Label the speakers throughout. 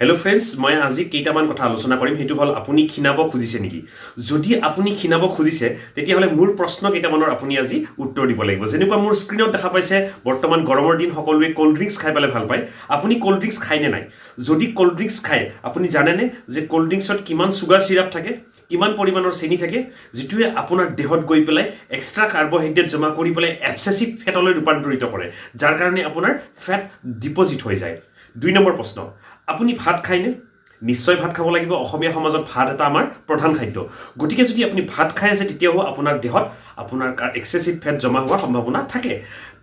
Speaker 1: Hello friends, মই আজি কেইটামান কথা আলোচনা কৰিম হেতু হল আপুনি খিনাব খুজিছে নেকি যদি আপুনি খিনাব খুজিছে তেতিয়া হলে মোৰ প্ৰশ্ন কেইটামানৰ আপুনি আজি উত্তৰ দিব লাগিব যেনেকুৱা মোৰ স্ক্ৰিনত দেখা পাইছে বৰ্তমান গৰমৰ দিন সকলোৱে কোল্ড ড্ৰিংকস খাই পালে ভাল পায় আপুনি কোল্ড ড্ৰিংকস খায় নে নাই যদি কোল্ড ড্ৰিংকস খায় আপুনি জানে নে যে কোল্ড ড্ৰিংকসত কিমান সুগাৰ সিৰাপ থাকে কিমান পৰিমাণৰ চেনি থাকে যেটোৱে আপোনাৰ দেহত গৈ পেলাই এক্সট্ৰা কাৰ্বহাইড্ৰেট জমা কৰি পেলাই এবসেসিভ ফেটলৈ ৰূপান্তৰিত কৰে যাৰ কাৰণে আপোনাৰ ফেট ডিপোজিট হৈ যায় 2 নম্বৰ প্ৰশ্ন আপুনি ভাত খায়নে নিশ্চয় ভাত খাব লাগিব অসমীয়া সমাজত ভাত এটা আমাৰ প্ৰধান খাদ্য গটিকে যদি আপুনি ভাত খাই আছে তেতিয়াও আপোনাৰ দেহত আপোনাৰ এক্সেসিভ ফেট জমা হোৱাৰ সম্ভাৱনা থাকে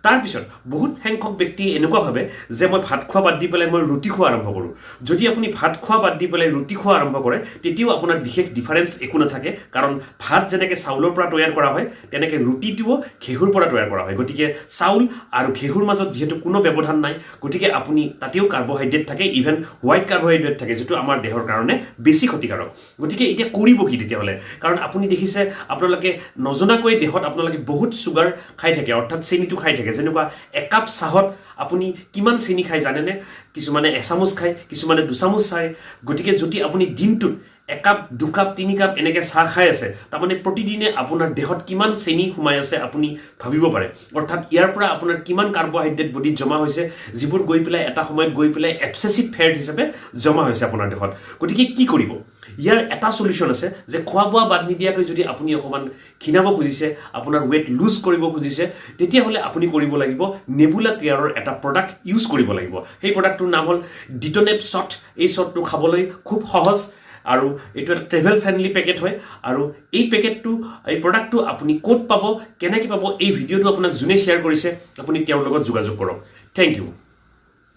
Speaker 1: তাৰ পিছত বহুত সংখ্যক ব্যক্তি এনেকুৱা ভাবে যে মই ভাত খোৱা বাদ দি পেলাই মই ৰুটি খোৱা আৰম্ভ কৰো যদি আপুনি ভাত খোৱা বাদ দি পেলাই ৰুটি খোৱা আৰম্ভ কৰে তেতিয়াও আপোনাৰ বিশেষ ডিফাৰেন্স একো নাথাকে কাৰণ ভাত যেনেকৈ চাউলৰ পৰা তৈয়াৰ কৰা হয় তেনেকৈ ৰুটিটোও ঘেহুৰ পৰা তৈয়াৰ কৰা হয় গটিকে চাউল আৰু ঘেহুৰ মাজত যেহেতু কোনো ব্যৱধান নাই গটিকে আপুনি তাতেও কাৰ্বহাইড্ৰেট থাকে ইভেন হোৱাইট কাৰ্বহাইড্ৰেট থাকে যেটো আমাৰ দেহৰ কাৰণে বেছি ক্ষতিকাৰক গটিকে এটা কৰিব কি তেতিয়া হলে কাৰণ আপুনি দেখিছে আপোনালোকে নজনাকৈ দেহত আপোনালোকে বহুত সুগাৰ খাই থাকে অৰ্থাৎ চেনিটো খাই থাকে যেনেকুৱা এক কাপ চাহত আপুনি কিমান চেনি খাই জানে নে কিছুমানে এচামুচ খায় কিছুমানে দুচামুচ খায় গটিকে যদি আপুনি দিনটোত এক কাপ দু কাপ তিনি কাপ এনেকৈ চাহ খাই আছে তাৰমানে প্ৰতিদিনে আপোনাৰ দেহত কিমান চেনি সোমাই আছে আপুনি ভাবিব পাৰে অৰ্থাৎ ইয়াৰ পৰা আপোনাৰ কিমান কাৰ্বহাইড্ৰেট বডিত জমা হৈছে যিবোৰ গৈ পেলাই এটা সময়ত গৈ পেলাই এবসেসিভ ফেট হিচাপে জমা হৈছে আপোনাৰ দেহত গতিকে কি কৰিব ইয়াৰ এটা সলিউশন আছে যে খোৱা বোৱা বাদ নিদিয়াকৈ যদি আপুনি অকমান খিনাব খুজিছে আপোনাৰ ওয়েট লুজ কৰিব খুজিছে তেতিয়া হলে আপুনি কৰিব লাগিব নেবুলা কেয়াৰৰ এটা প্ৰডাক্ট ইউজ কৰিব লাগিব সেই প্ৰডাক্টটোৰ নাম হল DetoNeb শট এই শটটো খাবলৈ খুব সহজ আৰু এটো এটা ট্ৰেভেল ফ্ৰেন্ডলি পেকেট হয় আৰু এই পেকেটটো এই প্ৰডাক্টটো আপুনি কোড পাব কেনেকৈ পাব এই ভিডিওটো আপোনাক জুনে শেয়াৰ কৰিছে আপুনি তেওঁৰ লগত যোগাযোগ কৰক থ্যাংক ইউ